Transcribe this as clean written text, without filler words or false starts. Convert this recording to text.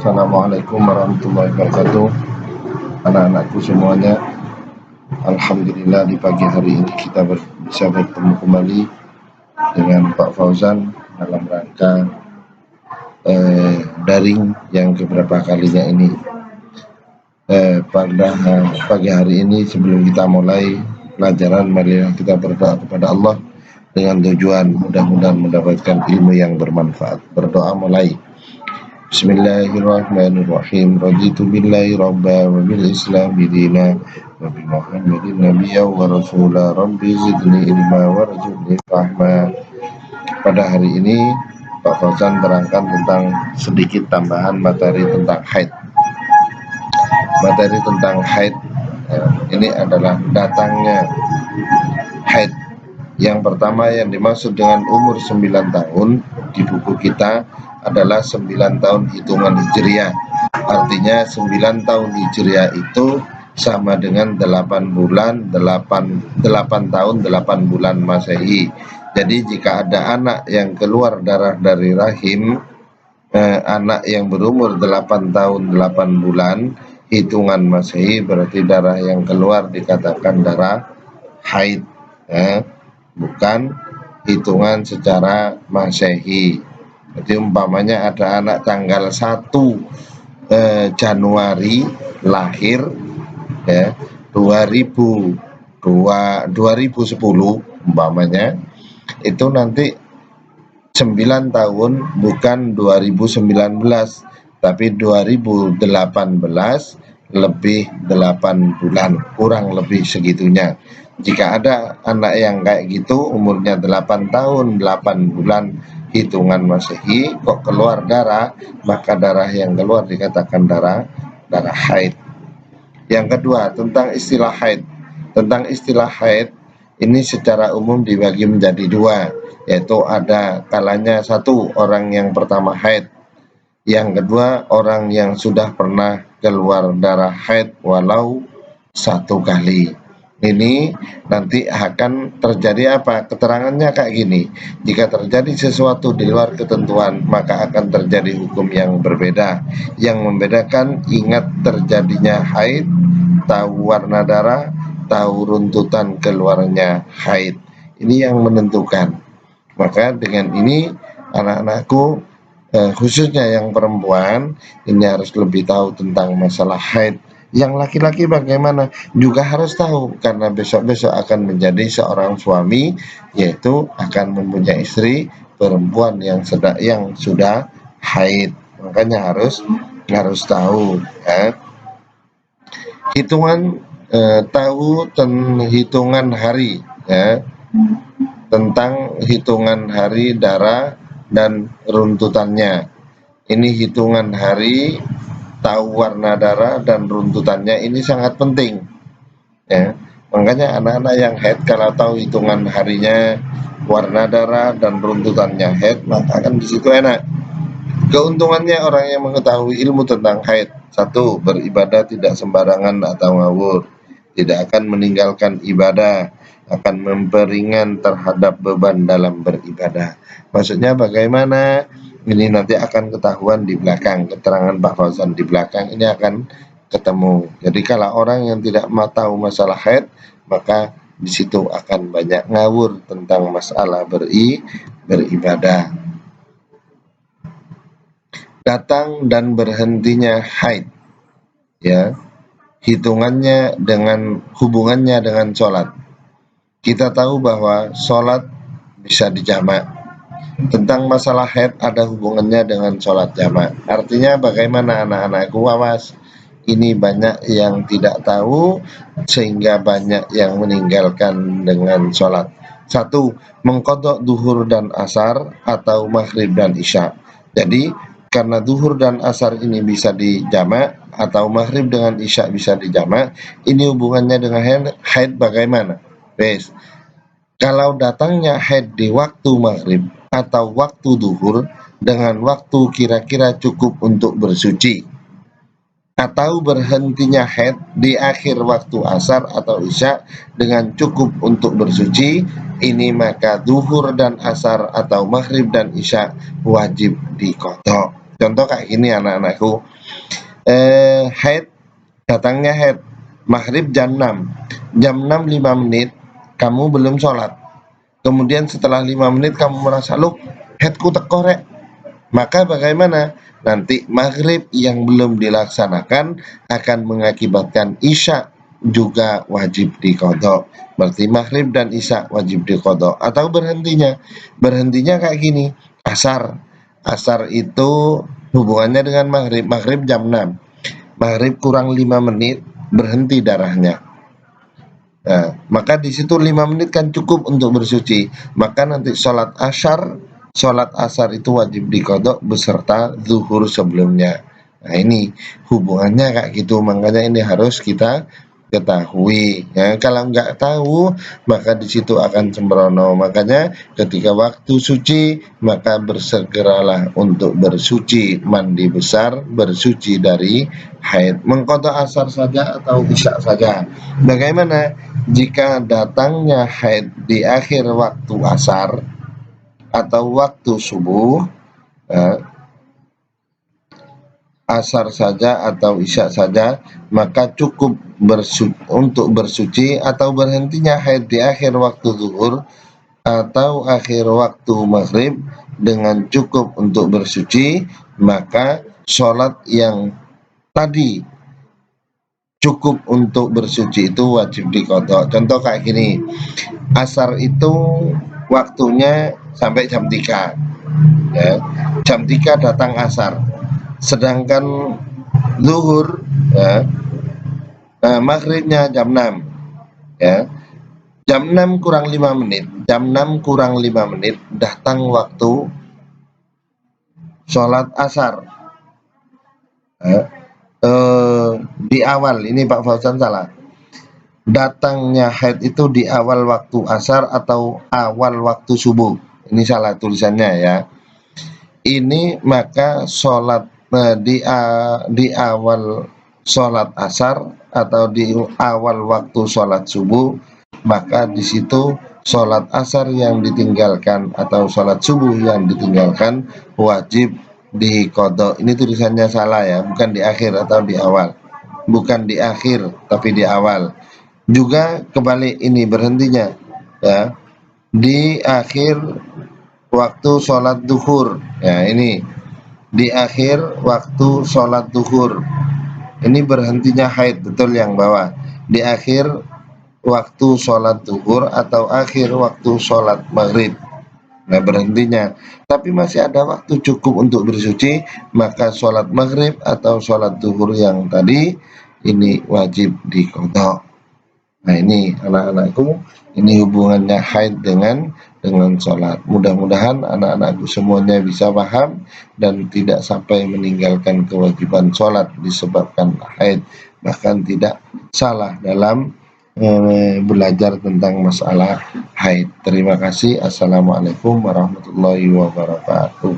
Assalamualaikum warahmatullahi wabarakatuh. Anak-anakku semuanya, alhamdulillah di pagi hari ini kita bisa bertemu kembali dengan Pak Fauzan dalam rangka daring yang keberapa kalinya ini. Pada pagi hari ini sebelum kita mulai pelajaran, marilah kita berdoa kepada Allah dengan tujuan mudah-mudahan mendapatkan ilmu yang bermanfaat. Berdoa mulai. Bismillahirrahmanirrahim. Raditu billahi rabba wa bil islami dina wa bi Muhammadin nabiyya wa rasula. Rabbi zidni ilma warzuqni fahma. Pada hari ini Pak Fauzan terangkan tentang sedikit tambahan materi tentang haid. Materi tentang haid ini adalah datangnya haid. Yang pertama yang dimaksud dengan umur 9 tahun di buku kita adalah 9 tahun hitungan Hijriah. Artinya 9 tahun Hijriah itu sama dengan 8 tahun 8 bulan Masehi. Jadi jika ada anak yang keluar darah dari rahim, anak yang berumur 8 tahun 8 bulan hitungan Masehi, berarti darah yang keluar dikatakan darah haid, bukan hitungan secara Masehi. Jadi umpamanya ada anak tanggal 1 Januari lahir 2010 umpamanya, itu nanti 9 tahun bukan 2019 tapi 2018 lebih 8 bulan, kurang lebih segitunya. Jika ada anak yang kayak gitu umurnya 8 tahun 8 bulan hitungan Masehi kok keluar darah, maka darah yang keluar dikatakan darah haid. Yang kedua, tentang istilah haid. Tentang istilah haid ini secara umum dibagi menjadi dua, yaitu ada kalanya satu orang yang pertama haid, yang kedua orang yang sudah pernah keluar darah haid walau 1 kali. Ini nanti akan terjadi apa? Keterangannya kayak gini. Jika terjadi sesuatu di luar ketentuan, maka akan terjadi hukum yang berbeda. Yang membedakan, ingat terjadinya haid, tahu warna darah, tahu runtutan keluarnya haid. Ini yang menentukan. Maka dengan ini anak-anakku, khususnya yang perempuan, ini harus lebih tahu tentang masalah haid. Yang laki-laki bagaimana juga harus tahu, karena besok-besok akan menjadi seorang suami, yaitu akan mempunyai istri perempuan yang sudah haid. Makanya harus tahu. Hitungan tahu hitungan hari, tentang hitungan hari darah dan runtutannya. Ini hitungan hari, tahu warna darah dan runtutannya, ini sangat penting. Makanya anak-anak yang haid kalau tahu hitungan harinya, warna darah dan runtutannya haid, maka akan di situ enak. Keuntungannya orang yang mengetahui ilmu tentang haid: satu, beribadah tidak sembarangan atau ngawur, tidak akan meninggalkan ibadah, akan memperingan terhadap beban dalam beribadah. Maksudnya bagaimana? Ini nanti akan ketahuan di belakang, keterangan Pak Fauzan di belakang ini akan ketemu. Jadi kalau orang yang tidak tahu masalah haid, maka di situ akan banyak ngawur tentang masalah beribadah. Datang dan berhentinya haid, hubungannya dengan sholat. Kita tahu bahwa sholat bisa dijamak. Tentang masalah haid ada hubungannya dengan sholat jamak. Artinya bagaimana anak-anakku? Awas, ini banyak yang tidak tahu sehingga banyak yang meninggalkan dengan sholat. Satu, mengqadha duhur dan asar atau maghrib dan isya. Jadi karena duhur dan asar ini bisa dijamak atau maghrib dengan isya bisa dijamak, ini hubungannya dengan haid bagaimana? Kalau datangnya haid di waktu maghrib atau waktu duhur dengan waktu kira-kira cukup untuk bersuci, atau berhentinya haid di akhir waktu asar atau isya dengan cukup untuk bersuci, ini maka duhur dan asar atau maghrib dan isya wajib diqadha. Contoh kayak gini anak-anakku, haid, datangnya haid maghrib jam 6, jam 6 5 menit kamu belum sholat, kemudian setelah 5 menit kamu merasa, loh haidku teko rek, maka bagaimana? Nanti maghrib yang belum dilaksanakan akan mengakibatkan isya juga wajib diqodho. Berarti maghrib dan isya wajib diqodho. Atau berhentinya kayak gini, asar. Asar itu hubungannya dengan maghrib. Maghrib jam 6, maghrib kurang 5 menit berhenti darahnya. Nah, maka di situ 5 menit kan cukup untuk bersuci. Maka nanti sholat asar itu wajib diqodho beserta zuhur sebelumnya. Nah, ini hubungannya kayak gitu, makanya ini harus kita ketahui. Ya, kalau nggak tahu maka di situ akan sembrono. Makanya ketika waktu suci maka bersegeralah untuk bersuci, mandi besar, bersuci dari haid. Mengqodho asar saja atau isya saja. Bagaimana jika datangnya haid di akhir waktu asar atau waktu subuh, asar saja atau isya saja, maka cukup untuk bersuci atau berhentinya haid di akhir waktu zuhur atau akhir waktu maghrib dengan cukup untuk bersuci, maka sholat yang tadi cukup untuk bersuci itu wajib diqodho. Contoh kayak gini, asar itu waktunya sampai jam 3, ya. Jam 3 datang asar, sedangkan zuhur, ya, maghribnya jam 6, ya. Jam 6 kurang 5 menit, jam 6 kurang 5 menit datang waktu sholat asar, ya. Di awal, ini Pak Fauzan salah, datangnya haid itu di awal waktu asar atau awal waktu subuh, ini salah tulisannya ya. Ini maka sholat di awal sholat asar atau di awal waktu sholat subuh, maka di situ sholat asar yang ditinggalkan atau sholat subuh yang ditinggalkan wajib diqodho. Ini tulisannya salah ya, bukan di akhir atau di awal, bukan di akhir tapi di awal. Juga kebalik, ini berhentinya ya di akhir waktu sholat duhur, ya. Ini di akhir waktu sholat duhur, ini berhentinya haid, betul yang bawah, di akhir waktu sholat duhur atau akhir waktu sholat maghrib. Nah, berhentinya tapi masih ada waktu cukup untuk bersuci, maka sholat maghrib atau sholat duhur yang tadi ini wajib diqodho. Nah, ini anak-anakku, ini hubungannya haid dengan sholat. Mudah-mudahan anak-anakku semuanya bisa paham dan tidak sampai meninggalkan kewajiban sholat disebabkan haid, bahkan tidak salah dalam belajar tentang masalah haid. Terima kasih. Assalamualaikum warahmatullahi wabarakatuh.